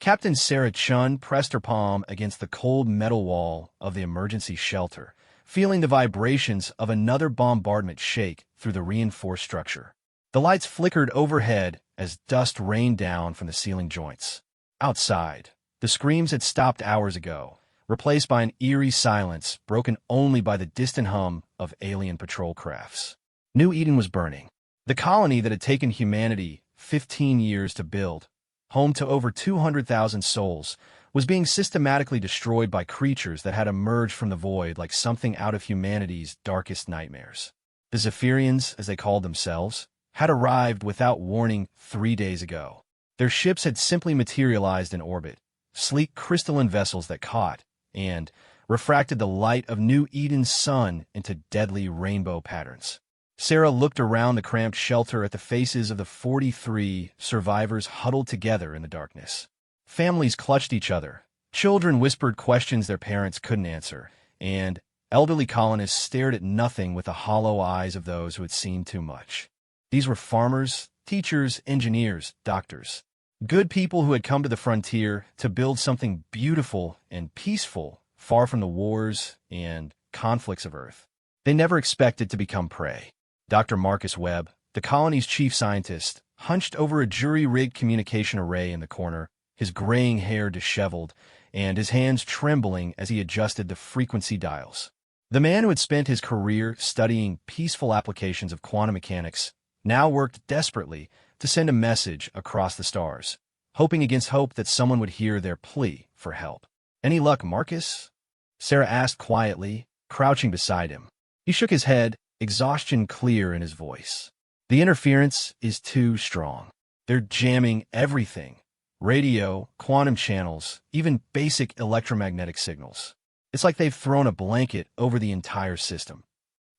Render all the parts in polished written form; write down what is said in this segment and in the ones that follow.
Captain Sarah Chun pressed her palm against the cold metal wall of the emergency shelter, feeling the vibrations of another bombardment shake through the reinforced structure. The lights flickered overhead as dust rained down from the ceiling joints. Outside, the screams had stopped hours ago, replaced by an eerie silence broken only by the distant hum of alien patrol crafts. New Eden was burning. The colony that had taken humanity 15 years to build, home to over 200,000 souls, was being systematically destroyed by creatures that had emerged from the void like something out of humanity's darkest nightmares. The Zephyrians, as they called themselves, had arrived without warning 3 days ago. Their ships had simply materialized in orbit, sleek crystalline vessels that caught and refracted the light of New Eden's sun into deadly rainbow patterns. Sarah looked around the cramped shelter at the faces of the 43 survivors huddled together in the darkness. Families clutched each other, children whispered questions their parents couldn't answer, and elderly colonists stared at nothing with the hollow eyes of those who had seen too much. These were farmers, teachers, engineers, doctors. Good people who had come to the frontier to build something beautiful and peaceful, far from the wars and conflicts of Earth. They never expected to become prey. Dr. Marcus Webb, the colony's chief scientist, hunched over a jury-rigged communication array in the corner, his graying hair disheveled, and his hands trembling as he adjusted the frequency dials. The man who had spent his career studying peaceful applications of quantum mechanics now worked desperately to send a message across the stars, hoping against hope that someone would hear their plea for help. "Any luck, Marcus?" Sarah asked quietly, crouching beside him. He shook his head, exhaustion clear in his voice. "The interference is too strong. They're jamming everything. Radio, quantum channels, even basic electromagnetic signals. It's like they've thrown a blanket over the entire system."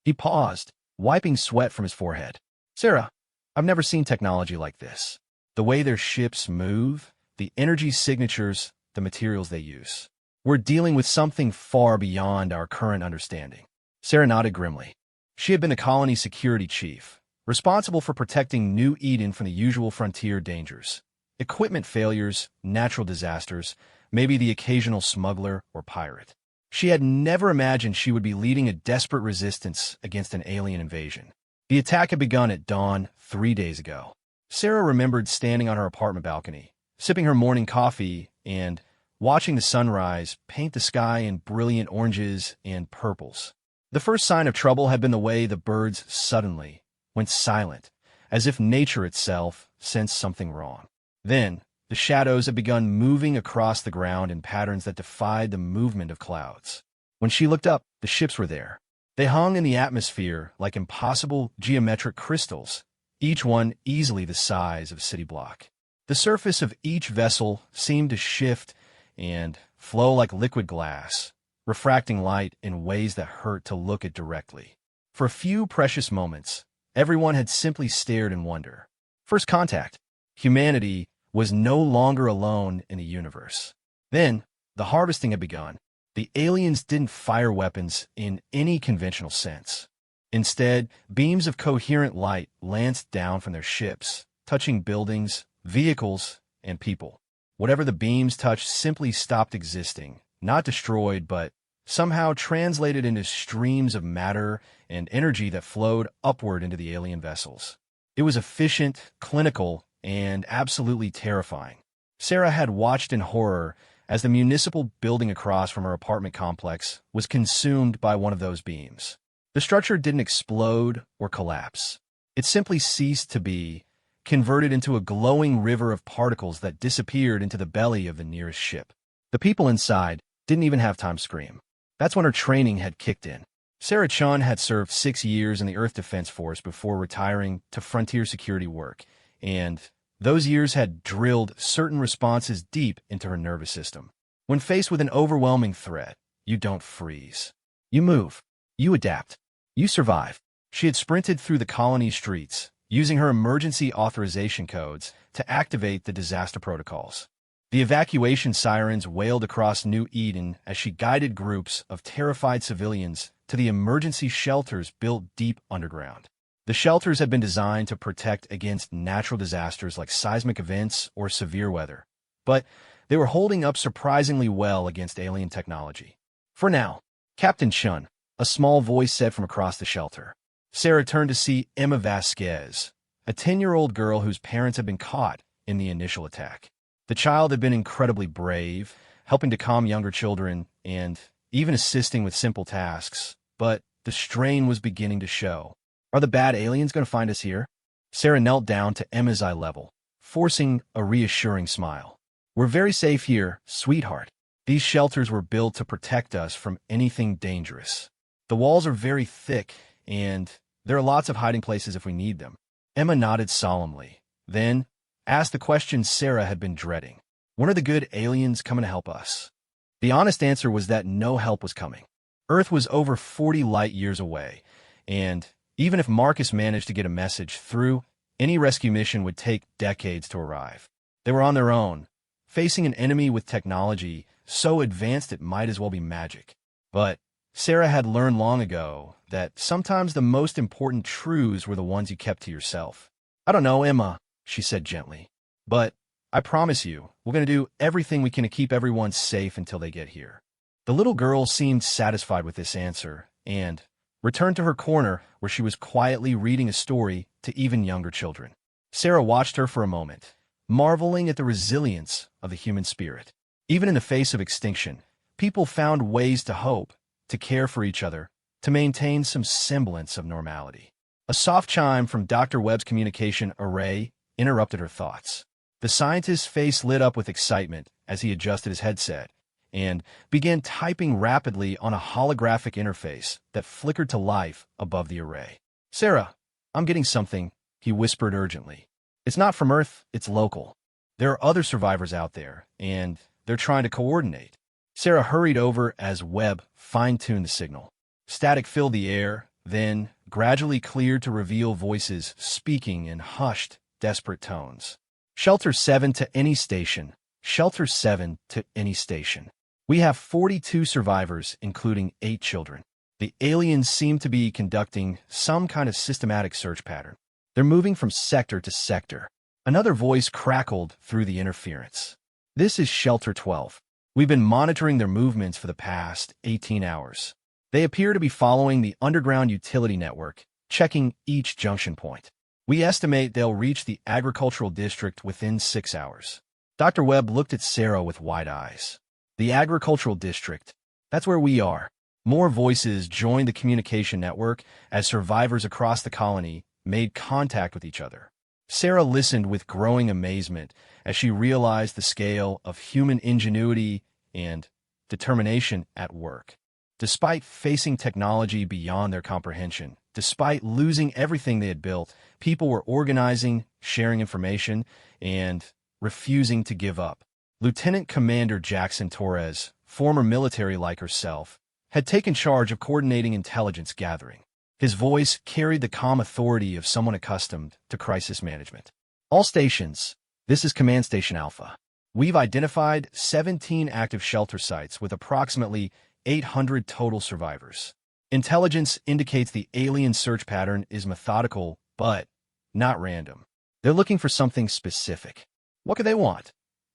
He paused, wiping sweat from his forehead. "Sarah, I've never seen technology like this. The way their ships move, the energy signatures, the materials they use. We're dealing with something far beyond our current understanding." Sarah nodded grimly. She had been the colony's security chief, responsible for protecting New Eden from the usual frontier dangers. Equipment failures, natural disasters, maybe the occasional smuggler or pirate. She had never imagined she would be leading a desperate resistance against an alien invasion. The attack had begun at dawn 3 days ago. Sarah remembered standing on her apartment balcony, sipping her morning coffee and watching the sunrise paint the sky in brilliant oranges and purples. The first sign of trouble had been the way the birds suddenly went silent, as if nature itself sensed something wrong. Then, the shadows had begun moving across the ground in patterns that defied the movement of clouds. When she looked up, the ships were there. They hung in the atmosphere like impossible geometric crystals, each one easily the size of a city block. The surface of each vessel seemed to shift and flow like liquid glass, refracting light in ways that hurt to look at directly. For a few precious moments, everyone had simply stared in wonder. First contact. Humanity was no longer alone in the universe. Then, the harvesting had begun. The aliens didn't fire weapons in any conventional sense. Instead, beams of coherent light lanced down from their ships, touching buildings, vehicles, and people. Whatever the beams touched simply stopped existing, not destroyed, but somehow translated into streams of matter and energy that flowed upward into the alien vessels. It was efficient, clinical, and absolutely terrifying. Sarah had watched in horror as the municipal building across from her apartment complex was consumed by one of those beams. The structure didn't explode or collapse. It simply ceased to be, converted into a glowing river of particles that disappeared into the belly of the nearest ship. The people inside didn't even have time to scream. That's when her training had kicked in. Sarah Chun had served 6 years in the Earth Defense Force before retiring to frontier security work, and those years had drilled certain responses deep into her nervous system. When faced with an overwhelming threat, you don't freeze. You move. You adapt. You survive. She had sprinted through the colony streets, using her emergency authorization codes to activate the disaster protocols. The evacuation sirens wailed across New Eden as she guided groups of terrified civilians to the emergency shelters built deep underground. The shelters had been designed to protect against natural disasters like seismic events or severe weather. But They were holding up surprisingly well against alien technology. For now, Captain Chun, a small voice said from across the shelter. Sarah turned to see Emma Vasquez, a 10-year-old girl whose parents had been caught in the initial attack. The child had been incredibly brave, helping to calm younger children and even assisting with simple tasks, but the strain was beginning to show. Are the bad aliens going to find us here? Sarah knelt down to Emma's eye level, forcing a reassuring smile. We're very safe here, sweetheart. These shelters were built to protect us from anything dangerous. The walls are very thick, and there are lots of hiding places if we need them. Emma nodded solemnly, then asked the question Sarah had been dreading. When are the good aliens coming to help us? The honest answer was that no help was coming. Earth was over 40 light years away, and even if Marcus managed to get a message through, any rescue mission would take decades to arrive. They were on their own, facing an enemy with technology so advanced it might as well be magic. But Sarah had learned long ago that sometimes the most important truths were the ones you kept to yourself. I don't know, Emma, she said gently, but I promise you, we're going to do everything we can to keep everyone safe until they get here. The little girl seemed satisfied with this answer and returned to her corner where she was quietly reading a story to even younger children. Sarah watched her for a moment, marveling at the resilience of the human spirit. Even in the face of extinction, people found ways to hope, to care for each other, to maintain some semblance of normality. A soft chime from Dr. Webb's communication array interrupted her thoughts. The scientist's face lit up with excitement as he adjusted his headset and began typing rapidly on a holographic interface that flickered to life above the array. Sarah, I'm getting something, he whispered urgently. It's not from Earth, it's local. There are other survivors out there, and they're trying to coordinate. Sarah hurried over as Webb fine-tuned the signal. Static filled the air, then gradually cleared to reveal voices speaking in hushed, desperate tones. Shelter 7 to any station. Shelter 7 to any station. We have 42 survivors, including 8 children. The aliens seem to be conducting some kind of systematic search pattern. They're moving from sector to sector. Another voice crackled through the interference. This is Shelter 12. We've been monitoring their movements for the past 18 hours. They appear to be following the underground utility network, checking each junction point. We estimate they'll reach the agricultural district within 6 hours. Dr. Webb looked at Sarah with wide eyes. The agricultural district, that's where we are. More voices joined the communication network as survivors across the colony made contact with each other. Sarah listened with growing amazement as she realized the scale of human ingenuity and determination at work. Despite facing technology beyond their comprehension, despite losing everything they had built, people were organizing, sharing information, and refusing to give up. Lieutenant Commander Jackson Torres, former military like herself, had taken charge of coordinating intelligence gathering. His voice carried the calm authority of someone accustomed to crisis management. All stations, this is Command Station Alpha. We've identified 17 active shelter sites with approximately 800 total survivors. Intelligence indicates the alien search pattern is methodical, but not random. They're looking for something specific. What could they want?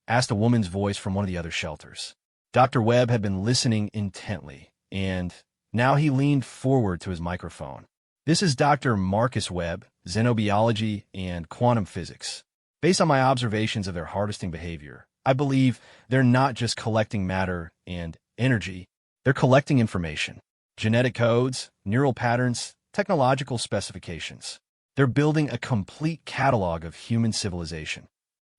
Asked a woman's voice from one of the other shelters. Dr. Webb had been listening intently, and now he leaned forward to his microphone. This is Dr. Marcus Webb, xenobiology and quantum physics. Based on my observations of their harvesting behavior, I believe they're not just collecting matter and energy, they're collecting information. Genetic codes, neural patterns, technological specifications. They're building a complete catalog of human civilization.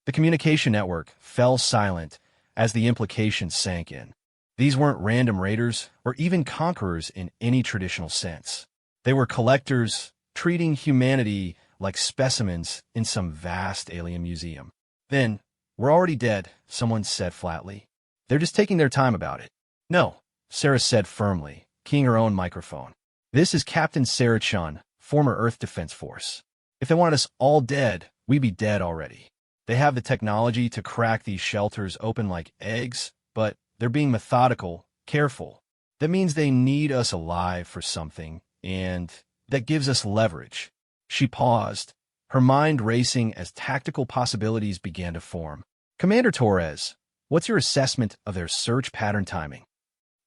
The communication network fell silent as the implications sank in. These weren't random raiders or even conquerors in any traditional sense. They were collectors, treating humanity like specimens in some vast alien museum. Then, we're already dead, someone said flatly. They're just taking their time about it. No, Sarah said firmly, keying her own microphone. This is Captain Sarah Chun, former Earth Defense Force. If they wanted us all dead, we'd be dead already. They have the technology to crack these shelters open like eggs, but they're being methodical, careful. That means they need us alive for something, and that gives us leverage. She paused, her mind racing as tactical possibilities began to form. Commander Torres, What's your assessment of their search pattern timing?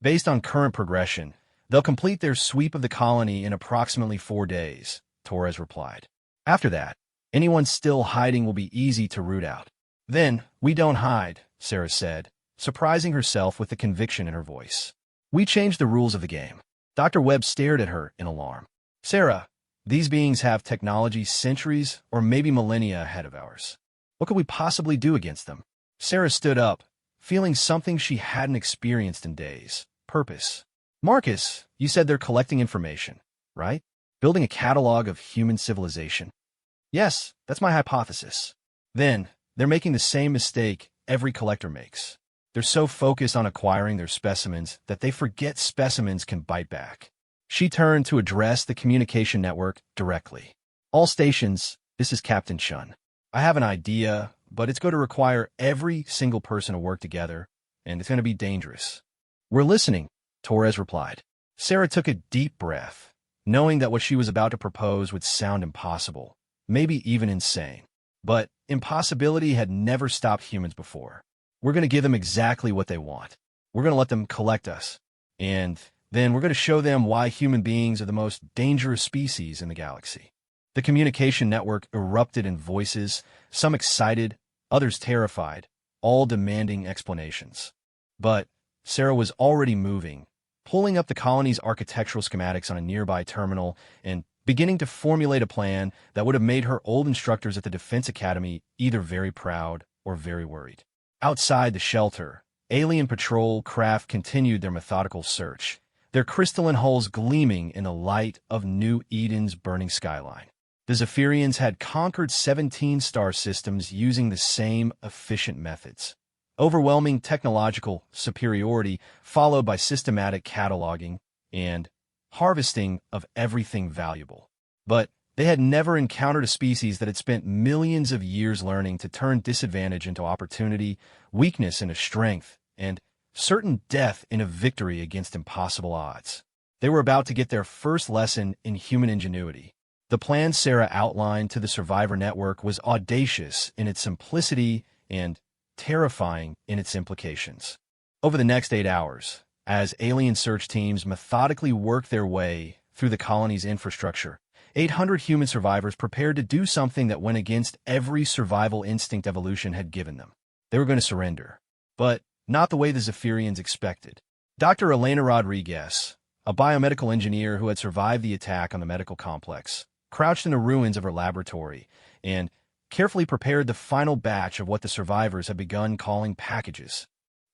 Based on current progression, they'll complete their sweep of the colony in approximately 4 days, Torres replied. After that, anyone still hiding will be easy to root out. Then, we don't hide, Sarah said, surprising herself with the conviction in her voice. We changed the rules of the game. Dr. Webb stared at her in alarm. Sarah, these beings have technology centuries or maybe millennia ahead of ours. What could we possibly do against them? Sarah stood up, feeling something she hadn't experienced in days. Purpose. Marcus, you said they're collecting information, right? Building a catalog of human civilization? Yes, that's my hypothesis. Then, they're making the same mistake every collector makes. They're so focused on acquiring their specimens that they forget specimens can bite back. She turned to address the communication network directly. All stations, this is Captain Chun. I have an idea, but it's going to require every single person to work together, and it's going to be dangerous. We're listening, Torres replied. Sarah took a deep breath, knowing that what she was about to propose would sound impossible, maybe even insane. But impossibility had never stopped humans before. We're going to give them exactly what they want. We're going to let them collect us. And then we're going to show them why human beings are the most dangerous species in the galaxy. The communication network erupted in voices, some excited, others terrified, all demanding explanations. But Sarah was already moving, pulling up the colony's architectural schematics on a nearby terminal and beginning to formulate a plan that would have made her old instructors at the Defense Academy either very proud or very worried. Outside the shelter, alien patrol craft continued their methodical search, their crystalline hulls gleaming in the light of New Eden's burning skyline. The Zephyrians had conquered 17 star systems using the same efficient methods. Overwhelming technological superiority followed by systematic cataloging and harvesting of everything valuable. But they had never encountered a species that had spent millions of years learning to turn disadvantage into opportunity, weakness into strength, and certain death into victory against impossible odds. They were about to get their first lesson in human ingenuity. The plan Sarah outlined to the Survivor Network was audacious in its simplicity and terrifying in its implications. Over the next 8 hours, as alien search teams methodically worked their way through the colony's infrastructure, 800 human survivors prepared to do something that went against every survival instinct evolution had given them. They were going to surrender, but not the way the Zephyrians expected. Dr. Elena Rodriguez, a biomedical engineer who had survived the attack on the medical complex, crouched in the ruins of her laboratory and carefully prepared the final batch of what the survivors had begun calling packages.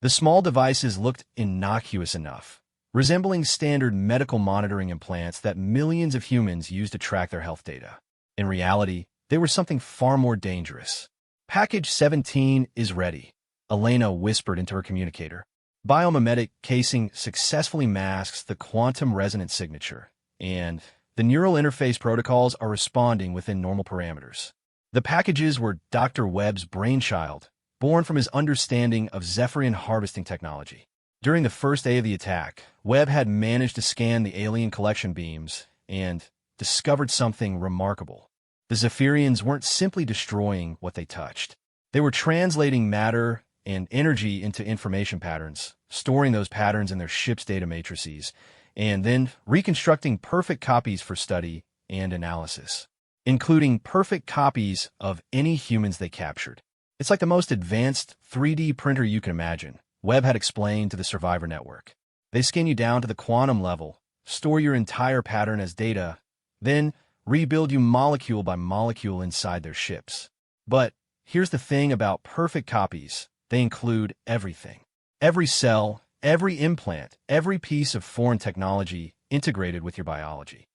The small devices looked innocuous enough, resembling standard medical monitoring implants that millions of humans use to track their health data. In reality, they were something far more dangerous. Package 17 is ready, Elena whispered into her communicator. Biomimetic casing successfully masks the quantum resonance signature, and the neural interface protocols are responding within normal parameters. The packages were Dr. Webb's brainchild, born from his understanding of Zephyrian harvesting technology. During the first day of the attack, Webb had managed to scan the alien collection beams and discovered something remarkable. The Zephyrians weren't simply destroying what they touched. They were translating matter and energy into information patterns, storing those patterns in their ship's data matrices, and then reconstructing perfect copies for study and analysis, including perfect copies of any humans they captured. It's like the most advanced 3D printer you can imagine, Webb had explained to the Survivor Network. They scan you down to the quantum level, store your entire pattern as data, then rebuild you molecule by molecule inside their ships. But here's the thing about perfect copies. They include everything. Every cell, every implant, every piece of foreign technology integrated with your biology.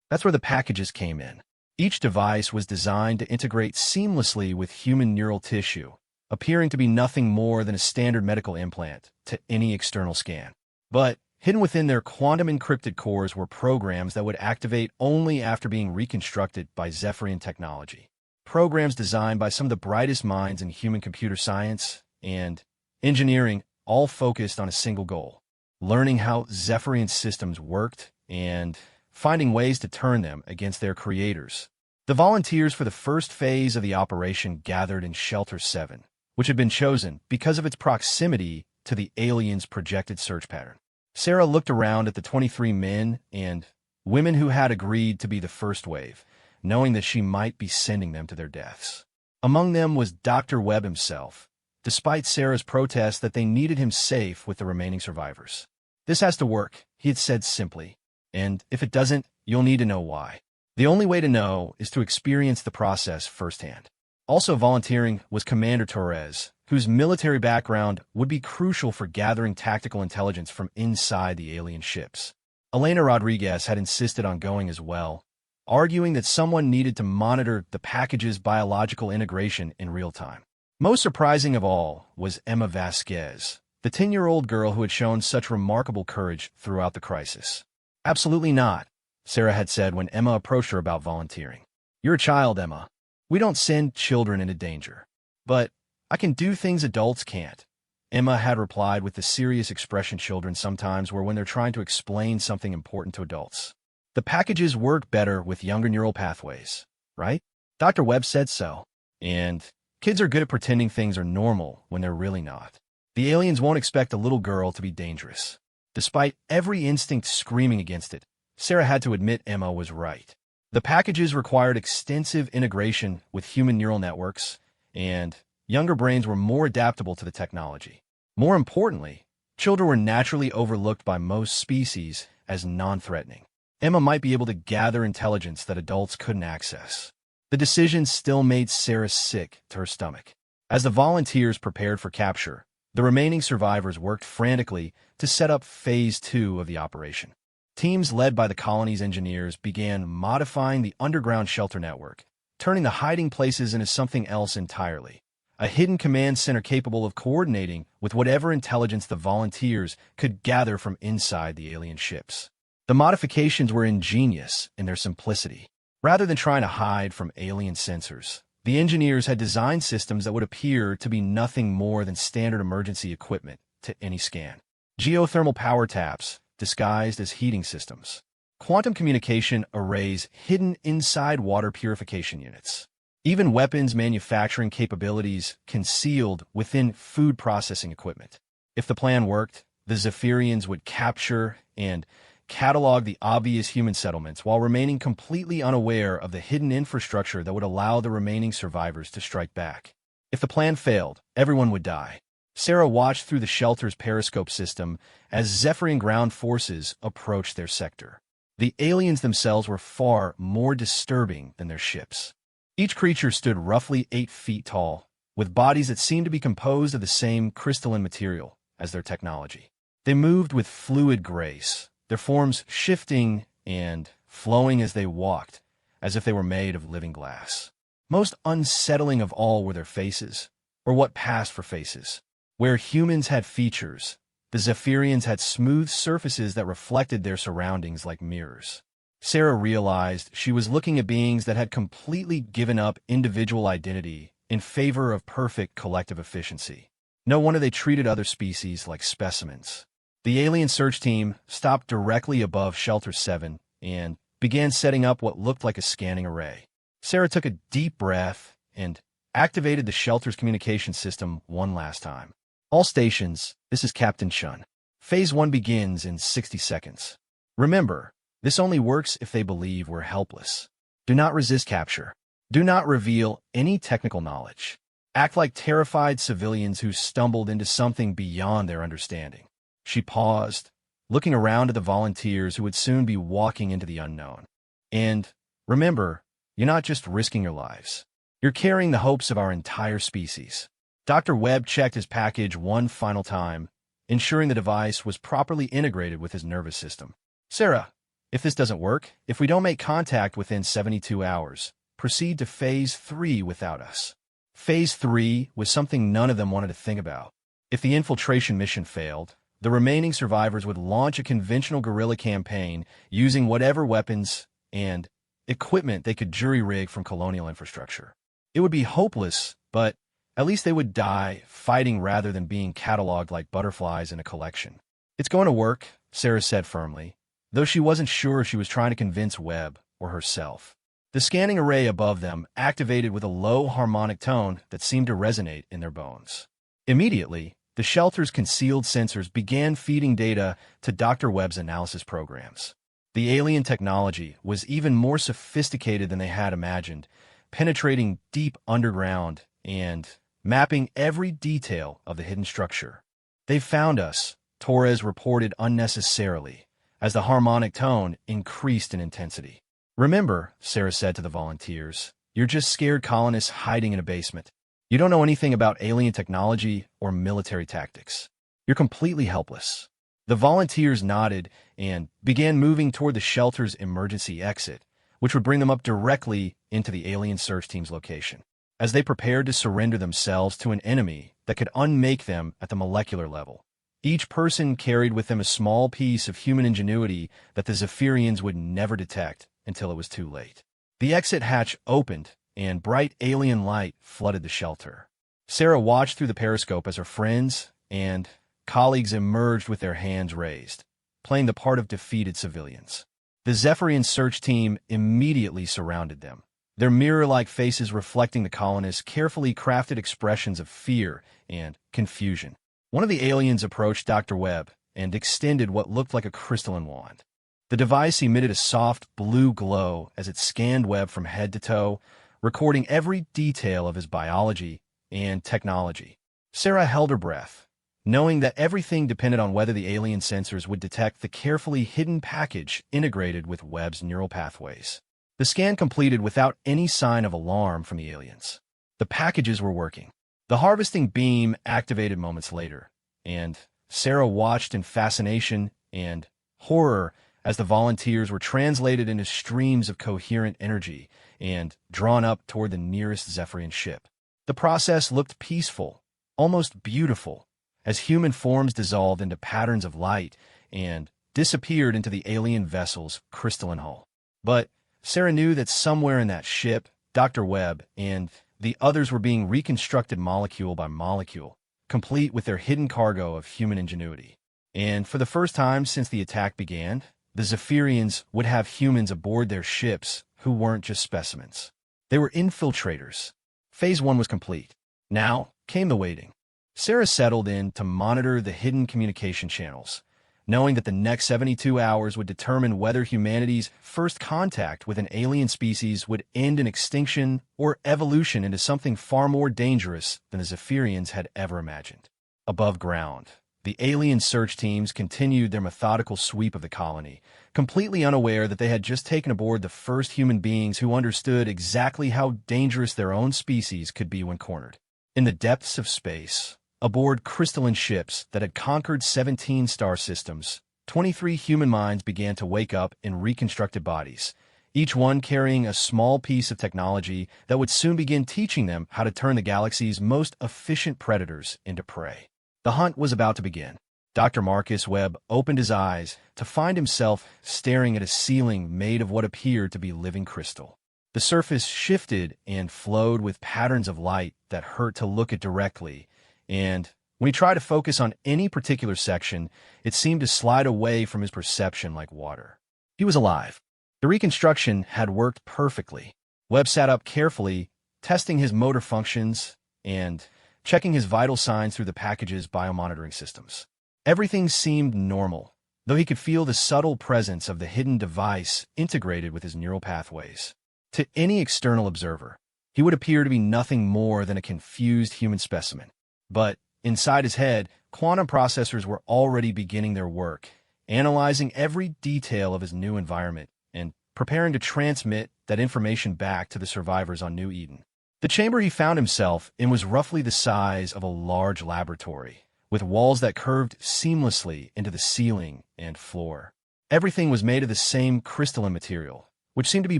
That's where the packages came in. Each device was designed to integrate seamlessly with human neural tissue, appearing to be nothing more than a standard medical implant to any external scan. But hidden within their quantum-encrypted cores were programs that would activate only after being reconstructed by Zephyrian technology. Programs designed by some of the brightest minds in human computer science and engineering, all focused on a single goal: learning how Zephyrian systems worked and finding ways to turn them against their creators. The volunteers for the first phase of the operation gathered in Shelter 7, which had been chosen because of its proximity to the aliens' projected search pattern. Sarah looked around at the 23 men and women who had agreed to be the first wave, knowing that she might be sending them to their deaths. Among them was Dr. Webb himself, despite Sarah's protest that they needed him safe with the remaining survivors. "This has to work," he had said simply, "and if it doesn't, you'll need to know why. The only way to know is to experience the process firsthand." Also volunteering was Commander Torres, whose military background would be crucial for gathering tactical intelligence from inside the alien ships. Elena Rodriguez had insisted on going as well, arguing that someone needed to monitor the package's biological integration in real time. Most surprising of all was Emma Vasquez, the 10-year-old girl who had shown such remarkable courage throughout the crisis. "Absolutely not," Sarah had said when Emma approached her about volunteering. "You're a child, Emma. We don't send children into danger." "But I can do things adults can't," Emma had replied with the serious expression children sometimes wear when they're trying to explain something important to adults. "The packages work better with younger neural pathways, right? Dr. Webb said so. And kids are good at pretending things are normal when they're really not. The aliens won't expect a little girl to be dangerous." Despite every instinct screaming against it, Sarah had to admit Emma was right. The packages required extensive integration with human neural networks, and younger brains were more adaptable to the technology. More importantly, children were naturally overlooked by most species as non-threatening. Emma might be able to gather intelligence that adults couldn't access. The decision still made Sarah sick to her stomach. As the volunteers prepared for capture, the remaining survivors worked frantically to set up Phase 2 of the operation. Teams led by the colony's engineers began modifying the underground shelter network, turning the hiding places into something else entirely. A hidden command center capable of coordinating with whatever intelligence the volunteers could gather from inside the alien ships. The modifications were ingenious in their simplicity. Rather than trying to hide from alien sensors, the engineers had designed systems that would appear to be nothing more than standard emergency equipment to any scan. Geothermal power taps, disguised as heating systems. Quantum communication arrays hidden inside water purification units. Even weapons manufacturing capabilities concealed within food processing equipment. If the plan worked, the Zephyrians would capture and catalog the obvious human settlements while remaining completely unaware of the hidden infrastructure that would allow the remaining survivors to strike back. If the plan failed, everyone would die. Sarah watched through the shelter's periscope system as Zephyrian ground forces approached their sector. The aliens themselves were far more disturbing than their ships. Each creature stood roughly 8 feet tall, with bodies that seemed to be composed of the same crystalline material as their technology. They moved with fluid grace, their forms shifting and flowing as they walked, as if they were made of living glass. Most unsettling of all were their faces, or what passed for faces. Where humans had features, the Zephyrians had smooth surfaces that reflected their surroundings like mirrors. Sarah realized she was looking at beings that had completely given up individual identity in favor of perfect collective efficiency. No wonder they treated other species like specimens. The alien search team stopped directly above Shelter 7 and began setting up what looked like a scanning array. Sarah took a deep breath and activated the shelter's communication system one last time. "All stations, this is Captain Chun. Phase 1 begins in 60 seconds. Remember, this only works if they believe we're helpless. Do not resist capture. Do not reveal any technical knowledge. Act like terrified civilians who stumbled into something beyond their understanding." She paused, looking around at the volunteers who would soon be walking into the unknown. "And remember, you're not just risking your lives. You're carrying the hopes of our entire species." Dr. Webb checked his package one final time, ensuring the device was properly integrated with his nervous system. "Sarah, if this doesn't work, if we don't make contact within 72 hours, proceed to Phase 3 without us." Phase 3 was something none of them wanted to think about. If the infiltration mission failed, the remaining survivors would launch a conventional guerrilla campaign using whatever weapons and equipment they could jury-rig from colonial infrastructure. It would be hopeless, but at least they would die fighting rather than being cataloged like butterflies in a collection. "It's going to work," Sarah said firmly, though she wasn't sure if she was trying to convince Webb or herself. The scanning array above them activated with a low harmonic tone that seemed to resonate in their bones. Immediately, the shelter's concealed sensors began feeding data to Dr. Webb's analysis programs. The alien technology was even more sophisticated than they had imagined, penetrating deep underground and mapping every detail of the hidden structure. "They've found us," Torres reported unnecessarily, as the harmonic tone increased in intensity. "Remember," Sarah said to the volunteers, "you're just scared colonists hiding in a basement. You don't know anything about alien technology or military tactics. You're completely helpless." The volunteers nodded and began moving toward the shelter's emergency exit, which would bring them up directly into the alien search team's location. As they prepared to surrender themselves to an enemy that could unmake them at the molecular level, each person carried with them a small piece of human ingenuity that the Zephyrians would never detect until it was too late. The exit hatch opened, and bright alien light flooded the shelter. Sarah watched through the periscope as her friends and colleagues emerged with their hands raised, playing the part of defeated civilians. The Zephyrian search team immediately surrounded them, their mirror-like faces reflecting the colonists' carefully crafted expressions of fear and confusion. One of the aliens approached Dr. Webb and extended what looked like a crystalline wand. The device emitted a soft blue glow as it scanned Webb from head to toe, recording every detail of his biology and technology. Sarah held her breath, knowing that everything depended on whether the alien sensors would detect the carefully hidden package integrated with Webb's neural pathways. The scan completed without any sign of alarm from the aliens. The packages were working. The harvesting beam activated moments later, and Sarah watched in fascination and horror as the volunteers were translated into streams of coherent energy and drawn up toward the nearest Zephyrian ship. The process looked peaceful, almost beautiful, as human forms dissolved into patterns of light and disappeared into the alien vessel's crystalline hull. But Sarah knew that somewhere in that ship, Dr. Webb and the others were being reconstructed molecule by molecule, complete with their hidden cargo of human ingenuity. And for the first time since the attack began, the Zephyrians would have humans aboard their ships who weren't just specimens. They were infiltrators. Phase 1 was complete. Now came the waiting. Sarah settled in to monitor the hidden communication channels, knowing that the next 72 hours would determine whether humanity's first contact with an alien species would end in extinction or evolution into something far more dangerous than the Zephyrians had ever imagined. Above ground, the alien search teams continued their methodical sweep of the colony, completely unaware that they had just taken aboard the first human beings who understood exactly how dangerous their own species could be when cornered. In the depths of space, aboard crystalline ships that had conquered 17 star systems, 23 human minds began to wake up in reconstructed bodies, each one carrying a small piece of technology that would soon begin teaching them how to turn the galaxy's most efficient predators into prey. The hunt was about to begin. Dr. Marcus Webb opened his eyes to find himself staring at a ceiling made of what appeared to be living crystal. The surface shifted and flowed with patterns of light that hurt to look at directly, and when he tried to focus on any particular section, it seemed to slide away from his perception like water. He was alive. The reconstruction had worked perfectly. Webb sat up carefully, testing his motor functions and checking his vital signs through the package's biomonitoring systems. Everything seemed normal, though he could feel the subtle presence of the hidden device integrated with his neural pathways. To any external observer, he would appear to be nothing more than a confused human specimen. But inside his head, quantum processors were already beginning their work, analyzing every detail of his new environment and preparing to transmit that information back to the survivors on New Eden. The chamber he found himself in was roughly the size of a large laboratory, with walls that curved seamlessly into the ceiling and floor. Everything was made of the same crystalline material, which seemed to be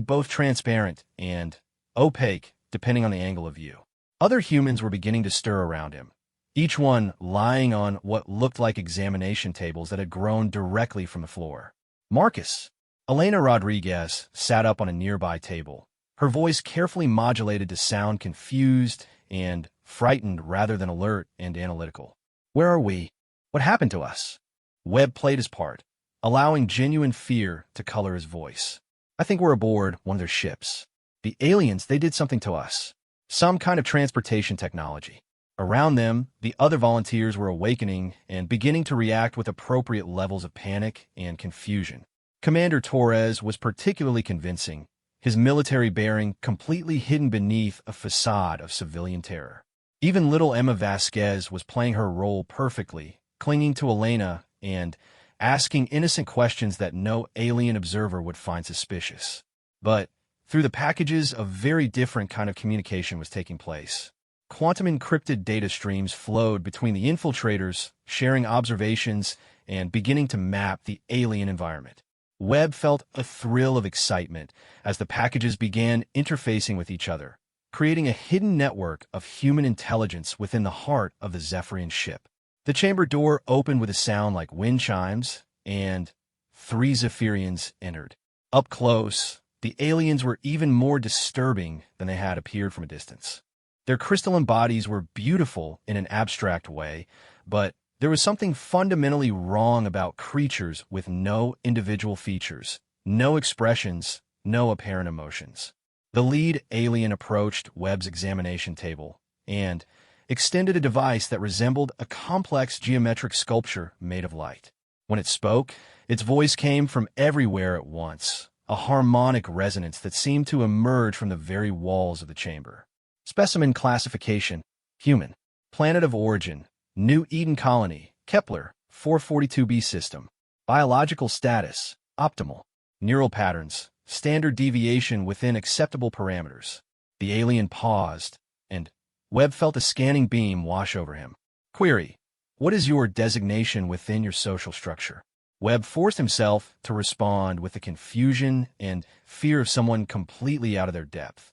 both transparent and opaque, depending on the angle of view. Other humans were beginning to stir around him, each one lying on what looked like examination tables that had grown directly from the floor. Marcus. Elena Rodriguez sat up on a nearby table, her voice carefully modulated to sound confused and frightened rather than alert and analytical. "Where are we? What happened to us?" Webb played his part, allowing genuine fear to color his voice. "I think we're aboard one of their ships. The aliens, they did something to us. Some kind of transportation technology. Around them, the other volunteers were awakening and beginning to react with appropriate levels of panic and confusion. Commander Torres was particularly convincing, his military bearing completely hidden beneath a facade of civilian terror. Even little Emma Vasquez was playing her role perfectly, clinging to Elena and asking innocent questions that no alien observer would find suspicious. But through the packages, a very different kind of communication was taking place. Quantum encrypted data streams flowed between the infiltrators, sharing observations and beginning to map the alien environment. Webb felt a thrill of excitement as the packages began interfacing with each other, creating a hidden network of human intelligence within the heart of the Zephyrian ship. The chamber door opened with a sound like wind chimes, and 3 Zephyrians entered. Up close, the aliens were even more disturbing than they had appeared from a distance. Their crystalline bodies were beautiful in an abstract way, but there was something fundamentally wrong about creatures with no individual features, no expressions, no apparent emotions. The lead alien approached Webb's examination table and extended a device that resembled a complex geometric sculpture made of light. When it spoke, its voice came from everywhere at once, a harmonic resonance that seemed to emerge from the very walls of the chamber. Specimen classification: human. Planet of origin: New Eden Colony, Kepler 442b system. Biological status: optimal. Neural patterns: standard deviation within acceptable parameters. The alien paused, and Webb felt a scanning beam wash over him. Query: what is your designation within your social structure? Webb forced himself to respond with the confusion and fear of someone completely out of their depth.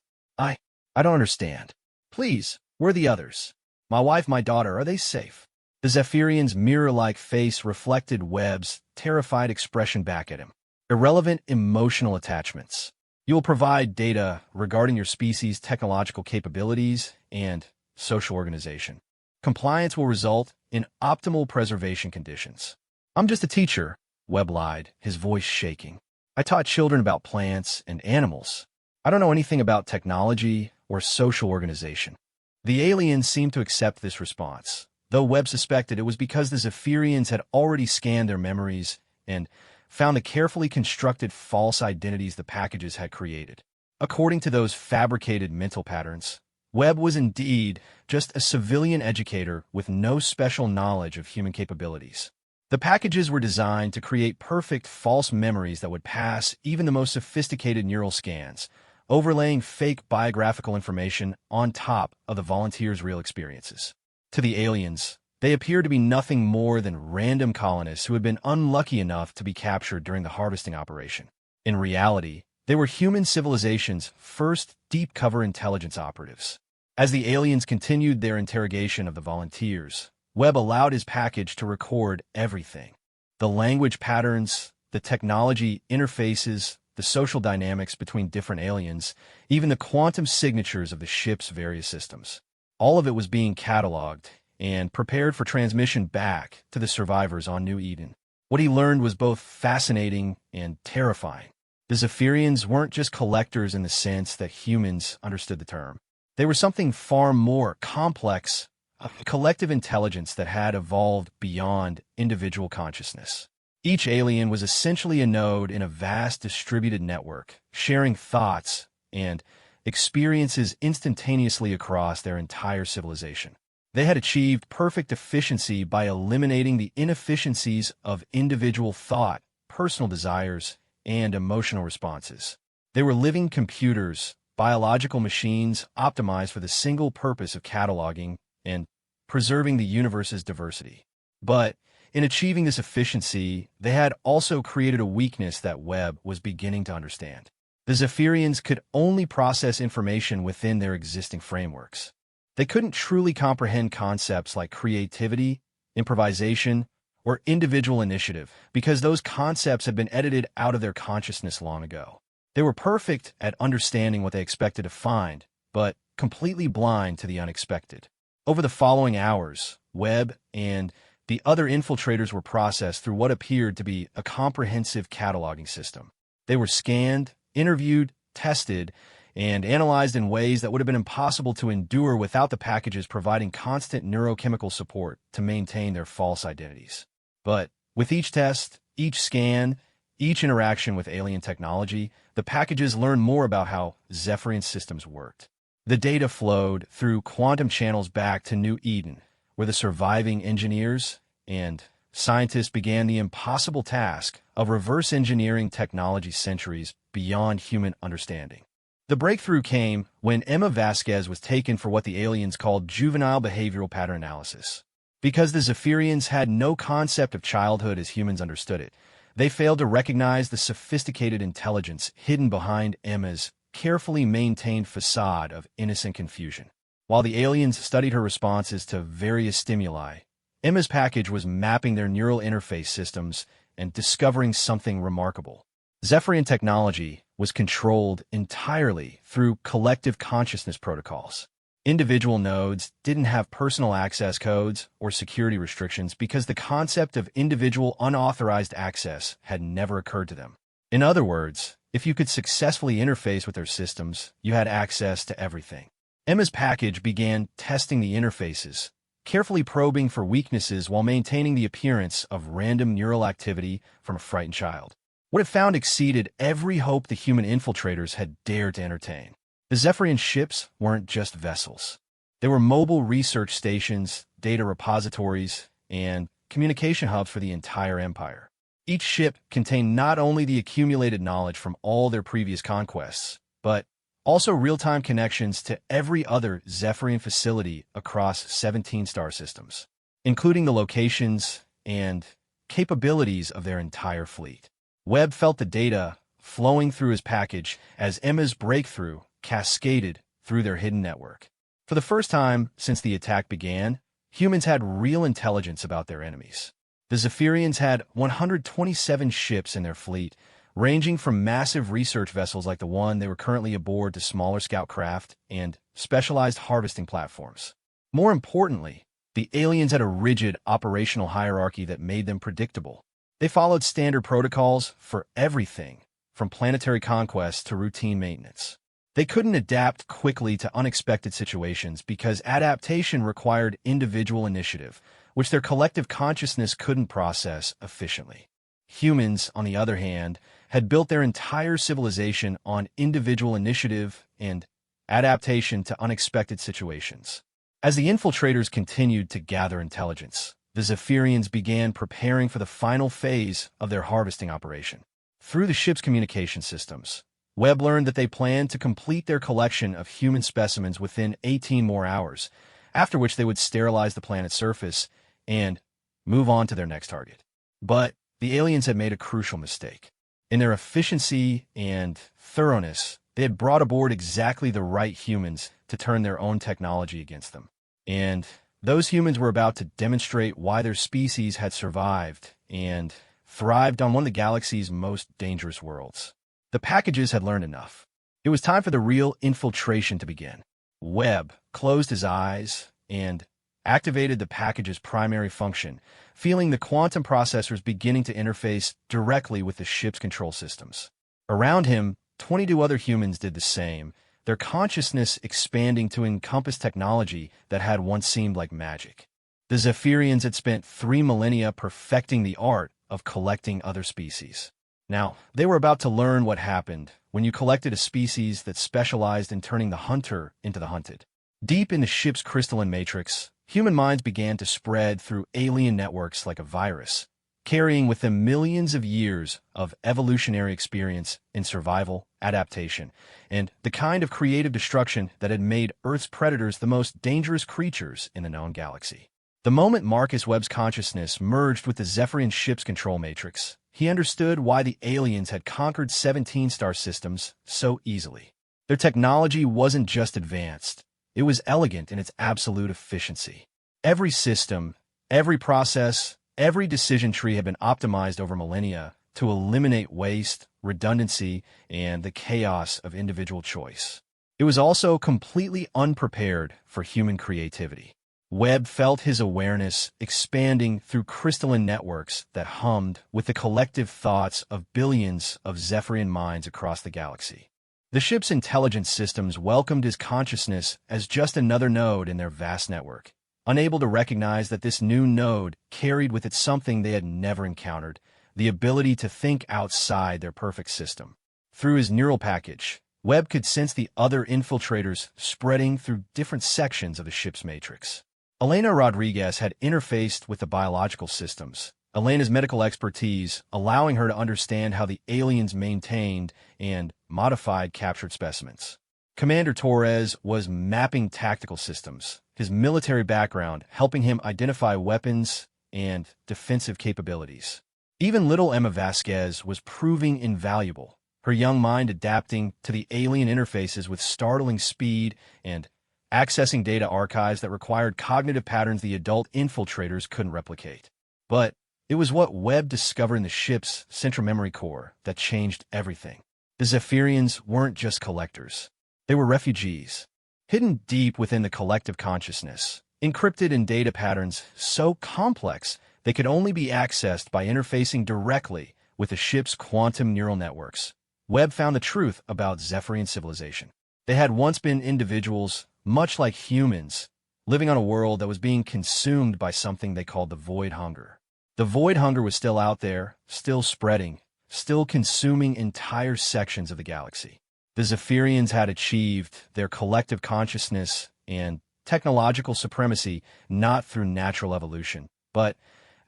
I don't understand. Please, where are the others? My wife, my daughter, are they safe? The Zephyrian's mirror-like face reflected Webb's terrified expression back at him. Irrelevant emotional attachments. You will provide data regarding your species' technological capabilities and social organization. Compliance will result in optimal preservation conditions. I'm just a teacher, Webb lied, his voice shaking. I taught children about plants and animals. I don't know anything about technology or social organization. The aliens seemed to accept this response, though Webb suspected it was because the Zephyrians had already scanned their memories and found the carefully constructed false identities the packages had created. According to those fabricated mental patterns, Webb was indeed just a civilian educator with no special knowledge of human capabilities. The packages were designed to create perfect false memories that would pass even the most sophisticated neural scans, overlaying fake biographical information on top of the volunteers' real experiences. To the aliens, they appeared to be nothing more than random colonists who had been unlucky enough to be captured during the harvesting operation. In reality, they were human civilization's first deep-cover intelligence operatives. As the aliens continued their interrogation of the volunteers, Webb allowed his package to record everything. The language patterns, the technology interfaces, the social dynamics between different aliens, even the quantum signatures of the ship's various systems. All of it was being cataloged and prepared for transmission back to the survivors on New Eden. What he learned was both fascinating and terrifying. The Zephyrians weren't just collectors in the sense that humans understood the term. They were something far more complex, a collective intelligence that had evolved beyond individual consciousness. Each alien was essentially a node in a vast distributed network, sharing thoughts and experiences instantaneously across their entire civilization. They had achieved perfect efficiency by eliminating the inefficiencies of individual thought, personal desires, and emotional responses. They were living computers, biological machines optimized for the single purpose of cataloging and preserving the universe's diversity. But in achieving this efficiency, they had also created a weakness that Webb was beginning to understand. The Zephyrians could only process information within their existing frameworks. They couldn't truly comprehend concepts like creativity, improvisation, or individual initiative because those concepts had been edited out of their consciousness long ago. They were perfect at understanding what they expected to find, but completely blind to the unexpected. Over the following hours, Webb and the other infiltrators were processed through what appeared to be a comprehensive cataloging system. They were scanned, interviewed, tested, and analyzed in ways that would have been impossible to endure without the packages providing constant neurochemical support to maintain their false identities. But with each test, each scan, each interaction with alien technology, the packages learned more about how Zephyrian systems worked. The data flowed through quantum channels back to New Eden, where the surviving engineers and scientists began the impossible task of reverse engineering technology centuries beyond human understanding. The breakthrough came when Emma Vasquez was taken for what the aliens called juvenile behavioral pattern analysis. Because the Zephyrians had no concept of childhood as humans understood it, they failed to recognize the sophisticated intelligence hidden behind Emma's carefully maintained facade of innocent confusion. While the aliens studied her responses to various stimuli, Emma's package was mapping their neural interface systems and discovering something remarkable. Zephyrian technology was controlled entirely through collective consciousness protocols. Individual nodes didn't have personal access codes or security restrictions because the concept of individual unauthorized access had never occurred to them. In other words, if you could successfully interface with their systems, you had access to everything. Emma's package began testing the interfaces, carefully probing for weaknesses while maintaining the appearance of random neural activity from a frightened child. What it found exceeded every hope the human infiltrators had dared to entertain. The Zephyrian ships weren't just vessels. They were mobile research stations, data repositories, and communication hubs for the entire empire. Each ship contained not only the accumulated knowledge from all their previous conquests, but also real-time connections to every other Zephyrian facility across 17 star systems, including the locations and capabilities of their entire fleet. Webb felt the data flowing through his package as Emma's breakthrough cascaded through their hidden network. For the first time since the attack began, humans had real intelligence about their enemies. The Zephyrians had 127 ships in their fleet, ranging from massive research vessels like the one they were currently aboard to smaller scout craft and specialized harvesting platforms. More importantly, the aliens had a rigid operational hierarchy that made them predictable. They followed standard protocols for everything, from planetary conquest to routine maintenance. They couldn't adapt quickly to unexpected situations because adaptation required individual initiative, which their collective consciousness couldn't process efficiently. Humans, on the other hand, had built their entire civilization on individual initiative and adaptation to unexpected situations. As the infiltrators continued to gather intelligence, the Zephyrians began preparing for the final phase of their harvesting operation. Through the ship's communication systems, Webb learned that they planned to complete their collection of human specimens within 18 more hours, after which they would sterilize the planet's surface and move on to their next target. But the aliens had made a crucial mistake. In their efficiency and thoroughness, they had brought aboard exactly the right humans to turn their own technology against them. And those humans were about to demonstrate why their species had survived and thrived on one of the galaxy's most dangerous worlds. The packages had learned enough. It was time for the real infiltration to begin. Webb closed his eyes and activated the package's primary function, feeling the quantum processors beginning to interface directly with the ship's control systems. Around him, 22 other humans did the same, their consciousness expanding to encompass technology that had once seemed like magic. The Zephyrians had spent 3 millennia perfecting the art of collecting other species. Now, they were about to learn what happened when you collected a species that specialized in turning the hunter into the hunted. Deep in the ship's crystalline matrix, human minds began to spread through alien networks like a virus, carrying with them millions of years of evolutionary experience in survival, adaptation, and the kind of creative destruction that had made Earth's predators the most dangerous creatures in the known galaxy. The moment Marcus Webb's consciousness merged with the Zephyrian ship's control matrix, he understood why the aliens had conquered 17 star systems so easily. Their technology wasn't just advanced, it was elegant in its absolute efficiency. Every system, every process, every decision tree had been optimized over millennia to eliminate waste, redundancy, and the chaos of individual choice. It was also completely unprepared for human creativity. Webb felt his awareness expanding through crystalline networks that hummed with the collective thoughts of billions of Zephyrian minds across the galaxy. The ship's intelligence systems welcomed his consciousness as just another node in their vast network, unable to recognize that this new node carried with it something they had never encountered, the ability to think outside their perfect system. Through his neural package, Webb could sense the other infiltrators spreading through different sections of the ship's matrix. Elena Rodriguez had interfaced with the biological systems, Elena's medical expertise allowing her to understand how the aliens maintained and modified captured specimens. Commander Torres was mapping tactical systems, his military background helping him identify weapons and defensive capabilities. Even little Emma Vasquez was proving invaluable, her young mind adapting to the alien interfaces with startling speed and accessing data archives that required cognitive patterns the adult infiltrators couldn't replicate. But it was what Webb discovered in the ship's central memory core that changed everything. The Zephyrians weren't just collectors. They were refugees, hidden deep within the collective consciousness, encrypted in data patterns so complex they could only be accessed by interfacing directly with the ship's quantum neural networks. Webb found the truth about Zephyrian civilization. They had once been individuals, much like humans, living on a world that was being consumed by something they called the Void Hunger. The Void Hunger was still out there, still spreading, still consuming entire sections of the galaxy. The Zephyrians had achieved their collective consciousness and technological supremacy not through natural evolution, but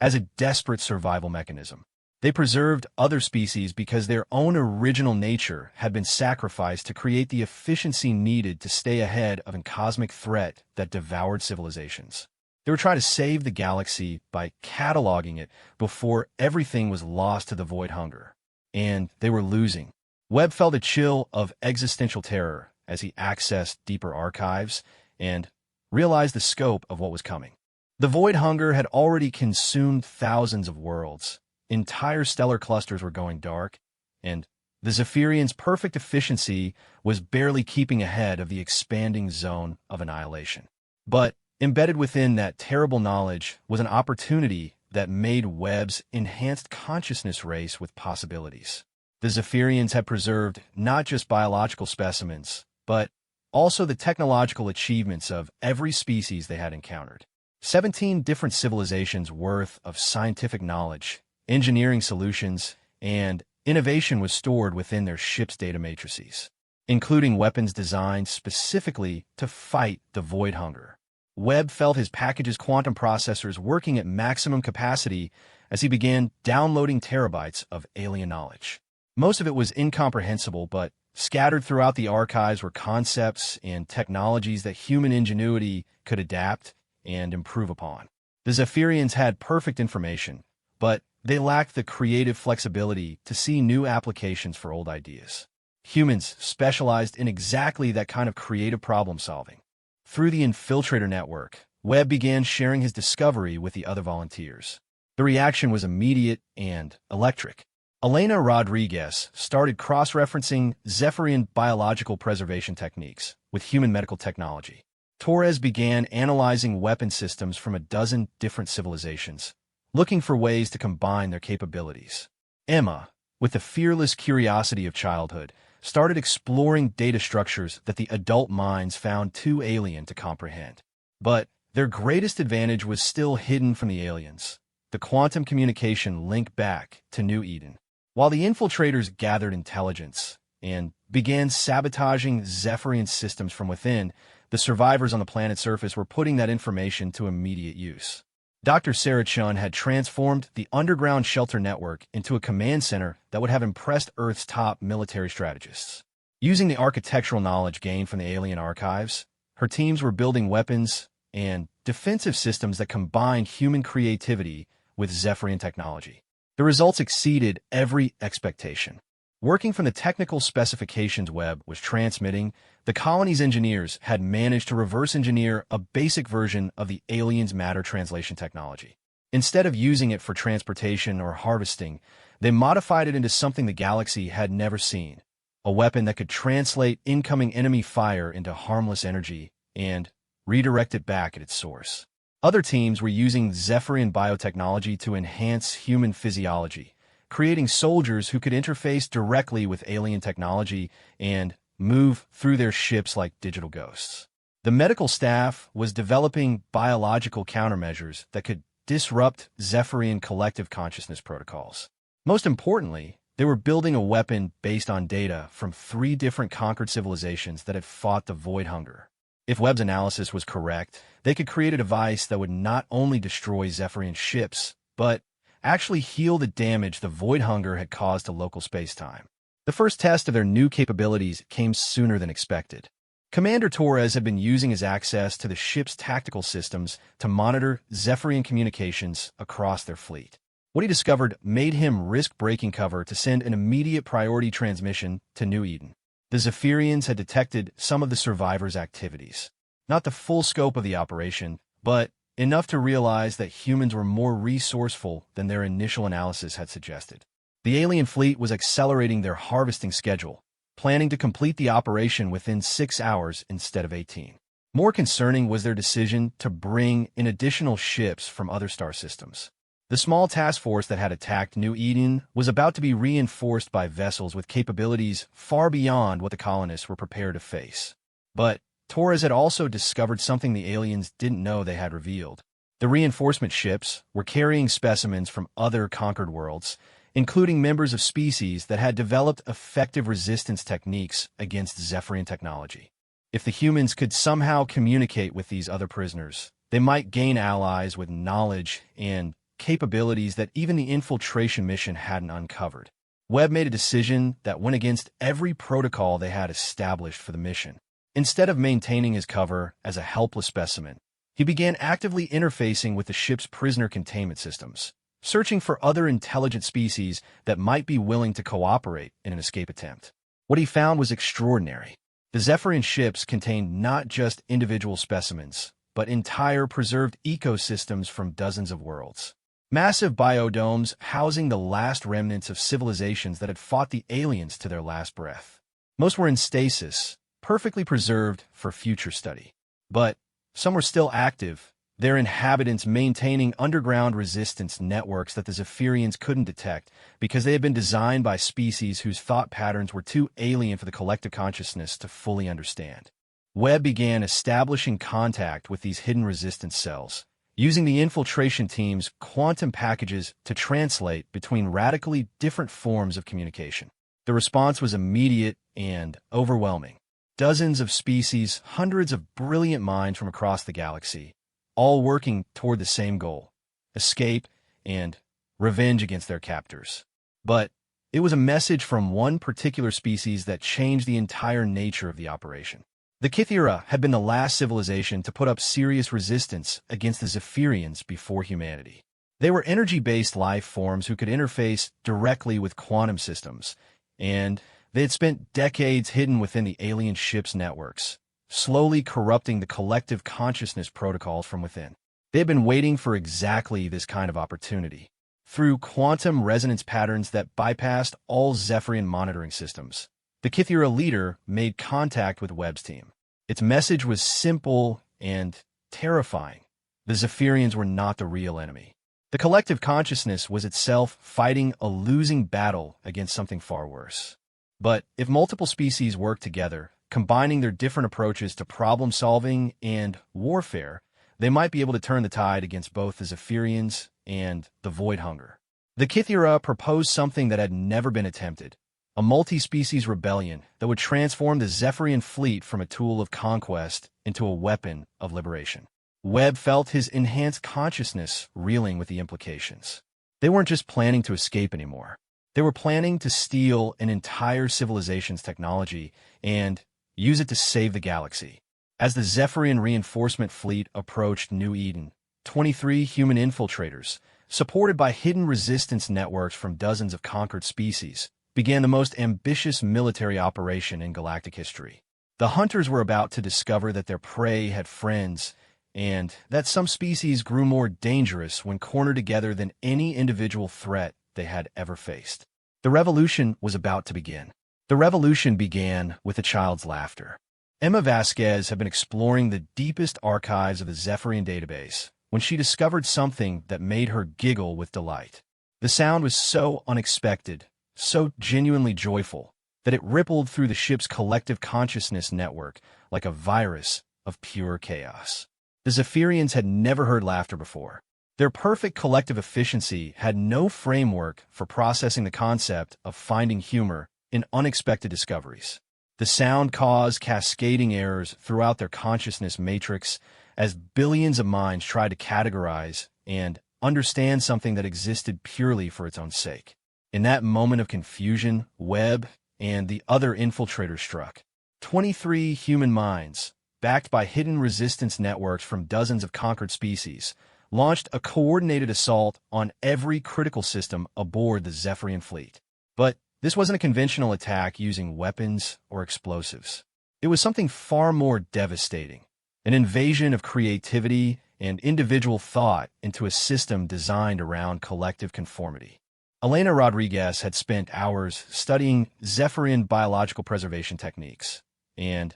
as a desperate survival mechanism. They preserved other species because their own original nature had been sacrificed to create the efficiency needed to stay ahead of a cosmic threat that devoured civilizations. They were trying to save the galaxy by cataloging it before everything was lost to the Void Hunger. And they were losing. Webb felt a chill of existential terror as he accessed deeper archives and realized the scope of what was coming. The Void Hunger had already consumed thousands of worlds. Entire stellar clusters were going dark, and the Zephyrians' perfect efficiency was barely keeping ahead of the expanding zone of annihilation. But embedded within that terrible knowledge was an opportunity that made Webb's enhanced consciousness race with possibilities. The Zephyrians had preserved not just biological specimens, but also the technological achievements of every species they had encountered. 17 different civilizations worth of scientific knowledge, engineering solutions, and innovation was stored within their ship's data matrices, including weapons designed specifically to fight the Void Hunger. Webb felt his package's quantum processors working at maximum capacity as he began downloading terabytes of alien knowledge. Most of it was incomprehensible, but scattered throughout the archives were concepts and technologies that human ingenuity could adapt and improve upon. The Zephyrians had perfect information, but they lacked the creative flexibility to see new applications for old ideas. Humans specialized in exactly that kind of creative problem-solving. Through the Infiltrator network, Webb began sharing his discovery with the other volunteers. The reaction was immediate and electric. Elena Rodriguez started cross-referencing Zephyrian biological preservation techniques with human medical technology. Torres began analyzing weapon systems from a dozen different civilizations, looking for ways to combine their capabilities. Emma, with the fearless curiosity of childhood, started exploring data structures that the adult minds found too alien to comprehend. But their greatest advantage was still hidden from the aliens, the quantum communication link back to New Eden. While the infiltrators gathered intelligence and began sabotaging Zephyrian systems from within, the survivors on the planet's surface were putting that information to immediate use. Dr. Sarah Chun had transformed the underground shelter network into a command center that would have impressed Earth's top military strategists. Using the architectural knowledge gained from the alien archives, her teams were building weapons and defensive systems that combined human creativity with Zephyrian technology. The results exceeded every expectation. Working from the technical specifications Webb was transmitting, the colony's engineers had managed to reverse engineer a basic version of the aliens' matter translation technology. Instead of using it for transportation or harvesting, they modified it into something the galaxy had never seen, a weapon that could translate incoming enemy fire into harmless energy and redirect it back at its source. Other teams were using Zephyrian biotechnology to enhance human physiology, creating soldiers who could interface directly with alien technology and move through their ships like digital ghosts. The medical staff was developing biological countermeasures that could disrupt Zephyrian collective consciousness protocols. Most importantly, they were building a weapon based on data from 3 different conquered civilizations that had fought the Void Hunger. If Webb's analysis was correct, they could create a device that would not only destroy Zephyrian ships, but actually heal the damage the Void Hunger had caused to local spacetime. The first test of their new capabilities came sooner than expected. Commander Torres had been using his access to the ship's tactical systems to monitor Zephyrian communications across their fleet. What he discovered made him risk breaking cover to send an immediate priority transmission to New Eden. The Zephyrians had detected some of the survivors' activities. Not the full scope of the operation, but enough to realize that humans were more resourceful than their initial analysis had suggested. The alien fleet was accelerating their harvesting schedule, planning to complete the operation within 6 hours instead of 18. More concerning was their decision to bring in additional ships from other star systems. The small task force that had attacked New Eden was about to be reinforced by vessels with capabilities far beyond what the colonists were prepared to face. But Torres had also discovered something the aliens didn't know they had revealed. The reinforcement ships were carrying specimens from other conquered worlds, including members of species that had developed effective resistance techniques against Zephyrian technology. If the humans could somehow communicate with these other prisoners, they might gain allies with knowledge and capabilities that even the infiltration mission hadn't uncovered. Webb made a decision that went against every protocol they had established for the mission. Instead of maintaining his cover as a helpless specimen, he began actively interfacing with the ship's prisoner containment systems, searching for other intelligent species that might be willing to cooperate in an escape attempt. What he found was extraordinary. The Zephyrian ships contained not just individual specimens, but entire preserved ecosystems from dozens of worlds. Massive biodomes housing the last remnants of civilizations that had fought the aliens to their last breath. Most were in stasis, perfectly preserved for future study. But some were still active, their inhabitants maintaining underground resistance networks that the Zephyrians couldn't detect because they had been designed by species whose thought patterns were too alien for the collective consciousness to fully understand. Webb began establishing contact with these hidden resistance cells, using the infiltration team's quantum packages to translate between radically different forms of communication. The response was immediate and overwhelming. Dozens of species, hundreds of brilliant minds from across the galaxy, all working toward the same goal: escape and revenge against their captors. But it was a message from one particular species that changed the entire nature of the operation. The Kythera had been the last civilization to put up serious resistance against the Zephyrians before humanity. They were energy-based life forms who could interface directly with quantum systems, and they had spent decades hidden within the alien ships' networks, slowly corrupting the collective consciousness protocols from within. They had been waiting for exactly this kind of opportunity. Through quantum resonance patterns that bypassed all Zephyrian monitoring systems, the Kythera leader made contact with Webb's team. Its message was simple and terrifying. The Zephyrians were not the real enemy. The collective consciousness was itself fighting a losing battle against something far worse. But if multiple species work together, combining their different approaches to problem-solving and warfare, they might be able to turn the tide against both the Zephyrians and the Void Hunger. The Kythera proposed something that had never been attempted: a multi-species rebellion that would transform the Zephyrian fleet from a tool of conquest into a weapon of liberation. Webb felt his enhanced consciousness reeling with the implications. They weren't just planning to escape anymore. They were planning to steal an entire civilization's technology and use it to save the galaxy. As the Zephyrian reinforcement fleet approached New Eden, 23 human infiltrators, supported by hidden resistance networks from dozens of conquered species, began the most ambitious military operation in galactic history. The hunters were about to discover that their prey had friends, and that some species grew more dangerous when cornered together than any individual threat they had ever faced. The revolution was about to begin. The revolution began with a child's laughter. Emma Vasquez had been exploring the deepest archives of the Zephyrian database when she discovered something that made her giggle with delight. The sound was so unexpected, so genuinely joyful, that it rippled through the ship's collective consciousness network like a virus of pure chaos. The Zephyrians had never heard laughter before. Their perfect collective efficiency had no framework for processing the concept of finding humor in unexpected discoveries. The sound caused cascading errors throughout their consciousness matrix as billions of minds tried to categorize and understand something that existed purely for its own sake. In that moment of confusion, Webb and the other infiltrators struck. 23 human minds, backed by hidden resistance networks from dozens of conquered species, launched a coordinated assault on every critical system aboard the Zephyrian fleet. But this wasn't a conventional attack using weapons or explosives. It was something far more devastating, an invasion of creativity and individual thought into a system designed around collective conformity. Elena Rodriguez had spent hours studying Zephyrian biological preservation techniques, and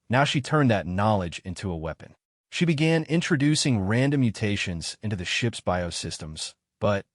now she turned that knowledge into a weapon. She began introducing random mutations into the ship's biosystems, but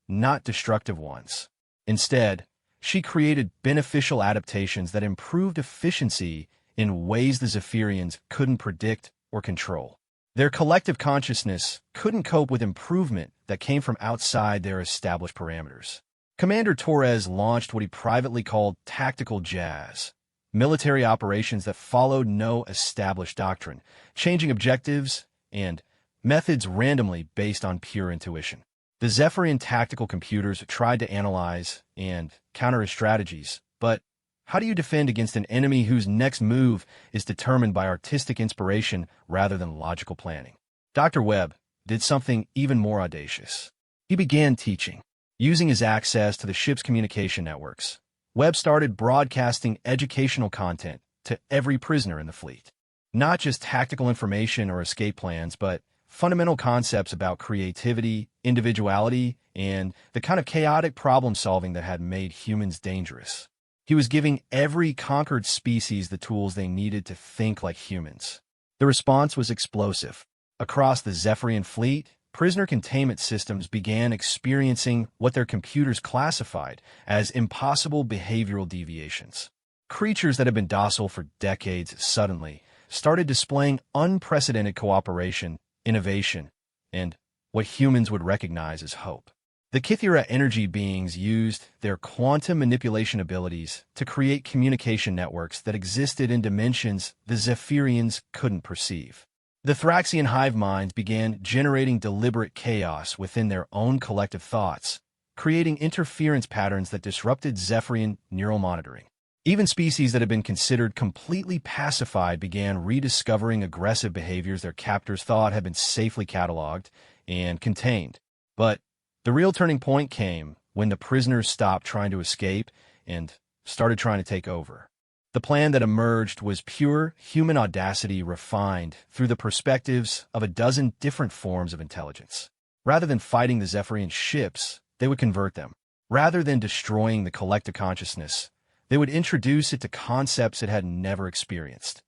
not destructive ones. Instead, she created beneficial adaptations that improved efficiency in ways the Zephyrians couldn't predict or control. Their collective consciousness couldn't cope with improvement that came from outside their established parameters. Commander Torres launched what he privately called tactical jazz, military operations that followed no established doctrine, changing objectives and methods randomly based on pure intuition. The Zephyrian tactical computers tried to analyze and counter his strategies, but how do you defend against an enemy whose next move is determined by artistic inspiration rather than logical planning? Dr. Webb did something even more audacious. He began teaching. Using his access to the ship's communication networks, Webb started broadcasting educational content to every prisoner in the fleet. Not just tactical information or escape plans, but fundamental concepts about creativity, individuality, and the kind of chaotic problem-solving that had made humans dangerous. He was giving every conquered species the tools they needed to think like humans. The response was explosive. Across the Zephyrian fleet, prisoner containment systems began experiencing what their computers classified as impossible behavioral deviations. Creatures that had been docile for decades suddenly started displaying unprecedented cooperation, innovation, and what humans would recognize as hope. The Kythera energy beings used their quantum manipulation abilities to create communication networks that existed in dimensions the Zephyrians couldn't perceive. The Thraxian hive minds began generating deliberate chaos within their own collective thoughts, creating interference patterns that disrupted Zephyrian neural monitoring. Even species that had been considered completely pacified began rediscovering aggressive behaviors their captors thought had been safely cataloged and contained. But the real turning point came when the prisoners stopped trying to escape and started trying to take over. The plan that emerged was pure human audacity refined through the perspectives of a dozen different forms of intelligence. Rather than fighting the Zephyrian ships, they would convert them. Rather than destroying the collective consciousness, they would introduce it to concepts it had never experienced.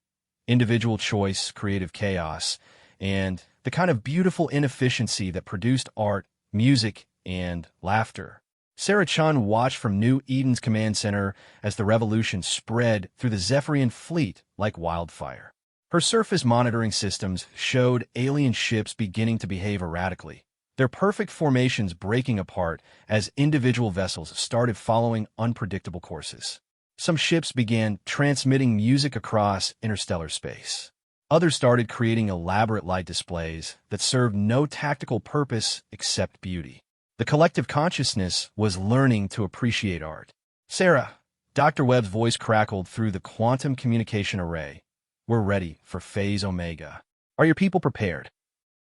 Individual choice, creative chaos, and the kind of beautiful inefficiency that produced art, music, and laughter. Sarah Chun watched from New Eden's command center as the revolution spread through the Zephyrian fleet like wildfire. Her surface monitoring systems showed alien ships beginning to behave erratically, their perfect formations breaking apart as individual vessels started following unpredictable courses. Some ships began transmitting music across interstellar space. Others started creating elaborate light displays that served no tactical purpose except beauty. The collective consciousness was learning to appreciate art. Sarah, Dr. Webb's voice crackled through the quantum communication array. We're ready for Phase Omega. Are your people prepared?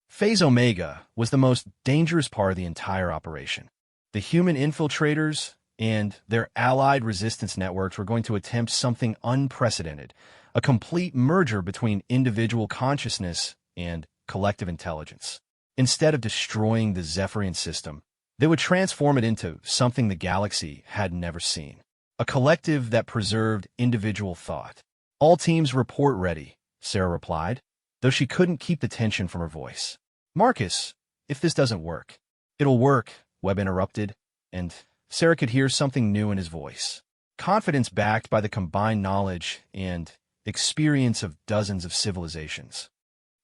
Phase Omega was the most dangerous part of the entire operation. The human infiltrators and their allied resistance networks were going to attempt something unprecedented, a complete merger between individual consciousness and collective intelligence. Instead of destroying the Zephyrian system, they would transform it into something the galaxy had never seen, a collective that preserved individual thought. All teams report ready, Sarah replied, though she couldn't keep the tension from her voice. Marcus, if this doesn't work. It'll work, Webb interrupted, and Sarah could hear something new in his voice. confidence backed by the combined knowledge and experience of dozens of civilizations.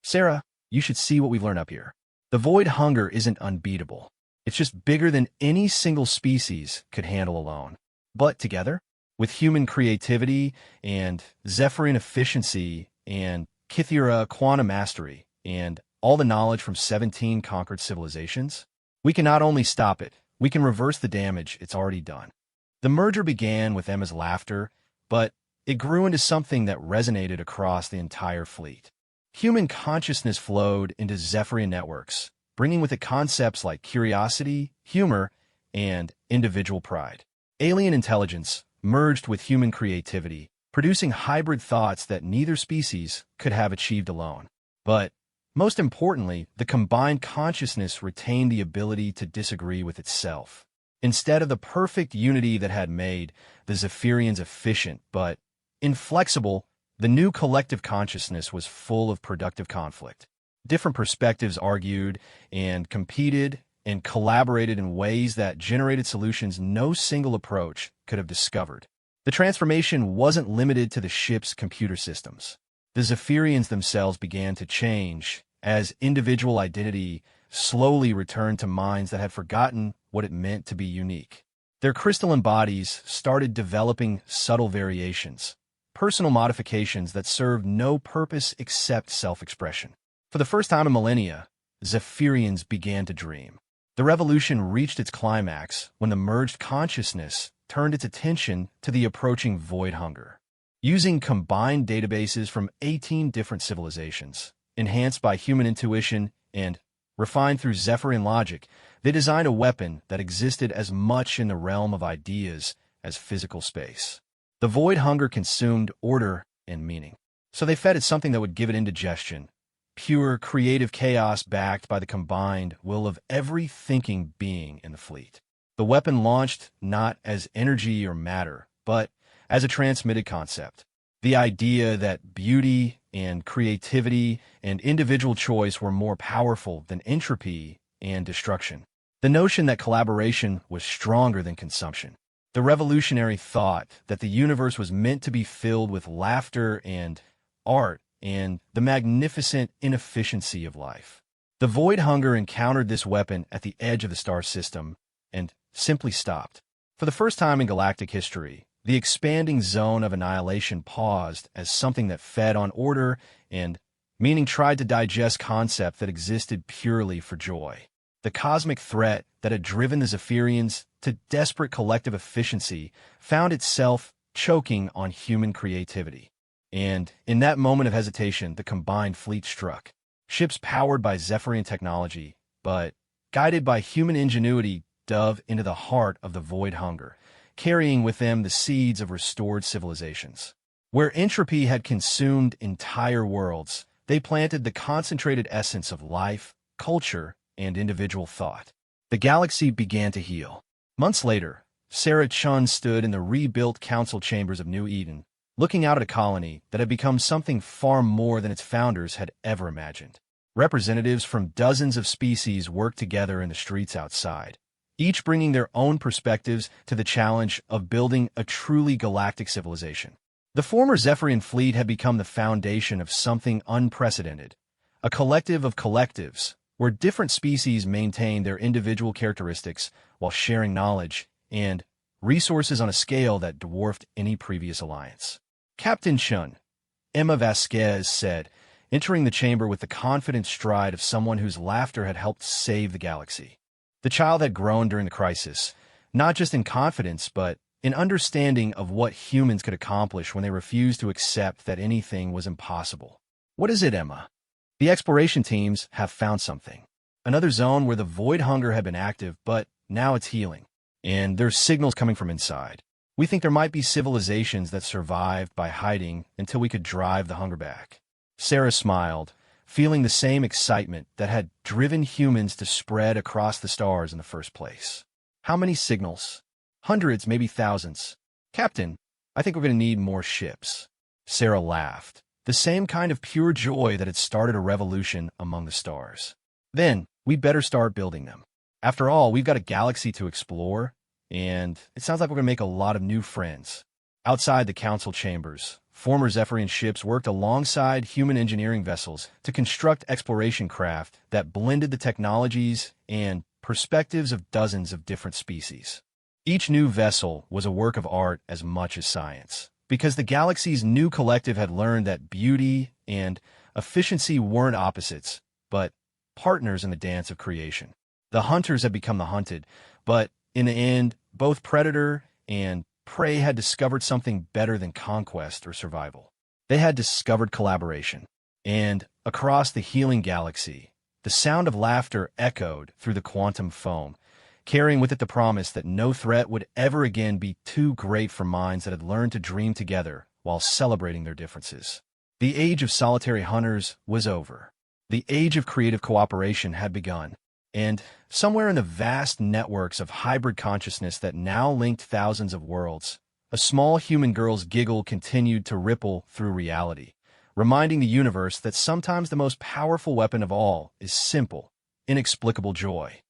Sarah, you should see what we've learned up here. The void hunger isn't unbeatable. It's just bigger than any single species could handle alone. But together, with human creativity and Zephyrian efficiency and Kythera quantum mastery and all the knowledge from 17 conquered civilizations, we can not only stop it, we can reverse the damage it's already done. The merger began with Emma's laughter, but it grew into something that resonated across the entire fleet. Human consciousness flowed into Zephyrian networks, bringing with it concepts like curiosity, humor, and individual pride. Alien intelligence merged with human creativity, producing hybrid thoughts that neither species could have achieved alone. But most importantly, the combined consciousness retained the ability to disagree with itself. Instead of the perfect unity that had made the Zephyrians efficient but inflexible, the new collective consciousness was full of productive conflict. Different perspectives argued and competed and collaborated in ways that generated solutions no single approach could have discovered. The transformation wasn't limited to the ship's computer systems. The Zephyrians themselves began to change as individual identity slowly returned to minds that had forgotten what it meant to be unique. Their crystalline bodies started developing subtle variations, personal modifications that served no purpose except self-expression. For the first time in millennia, Zephyrians began to dream. The revolution reached its climax when the merged consciousness turned its attention to the approaching void hunger. Using combined databases from 18 different civilizations, enhanced by human intuition and refined through Zephyrian logic, they designed a weapon that existed as much in the realm of ideas as physical space. The void hunger consumed order and meaning, so they fed it something that would give it indigestion, pure creative chaos backed by the combined will of every thinking being in the fleet. The weapon launched not as energy or matter, but as a transmitted concept. The idea that beauty and creativity and individual choice were more powerful than entropy and destruction. The notion that collaboration was stronger than consumption. The revolutionary thought that the universe was meant to be filled with laughter and art and the magnificent inefficiency of life. The void hunger encountered this weapon at the edge of the star system and simply stopped. For the first time in galactic history, the expanding zone of annihilation paused as something that fed on order and meaning tried to digest concept that existed purely for joy. The cosmic threat that had driven the Zephyrians to desperate collective efficiency found itself choking on human creativity. And in that moment of hesitation, the combined fleet struck. Ships powered by Zephyrian technology, but guided by human ingenuity, dove into the heart of the void hunger, carrying with them the seeds of restored civilizations. Where entropy had consumed entire worlds, they planted the concentrated essence of life, culture, and individual thought. The galaxy began to heal. Months later, Sarah Chun stood in the rebuilt council chambers of New Eden, looking out at a colony that had become something far more than its founders had ever imagined. Representatives from dozens of species worked together in the streets outside, each bringing their own perspectives to the challenge of building a truly galactic civilization. The former Zephyrian fleet had become the foundation of something unprecedented, a collective of collectives, where different species maintained their individual characteristics while sharing knowledge and resources on a scale that dwarfed any previous alliance. Captain Chun, Emma Vasquez said, entering the chamber with the confident stride of someone whose laughter had helped save the galaxy. The child had grown during the crisis, not just in confidence, but in understanding of what humans could accomplish when they refused to accept that anything was impossible. What is it, Emma? The exploration teams have found something. Another zone where the void hunger had been active, but now it's healing. And there's signals coming from inside. We think there might be civilizations that survived by hiding until we could drive the hunger back. Sarah smiled, feeling the same excitement that had driven humans to spread across the stars in the first place. How many signals? Hundreds, maybe thousands. Captain, I think we're going to need more ships. Sarah laughed, the same kind of pure joy that had started a revolution among the stars. Then, we'd better start building them. After all, we've got a galaxy to explore, and it sounds like we're going to make a lot of new friends. Outside the council chambers, former Zephyrian ships worked alongside human engineering vessels to construct exploration craft that blended the technologies and perspectives of dozens of different species. Each new vessel was a work of art as much as science, because the galaxy's new collective had learned that beauty and efficiency weren't opposites, but partners in the dance of creation. The hunters had become the hunted, but in the end, both predator and prey had discovered something better than conquest or survival. They had discovered collaboration. And across the healing galaxy, the sound of laughter echoed through the quantum foam, carrying with it the promise that no threat would ever again be too great for minds that had learned to dream together while celebrating their differences. The age of solitary hunters was over. The age of creative cooperation had begun. And somewhere in the vast networks of hybrid consciousness that now linked thousands of worlds, a small human girl's giggle continued to ripple through reality, reminding the universe that sometimes the most powerful weapon of all is simple, inexplicable joy.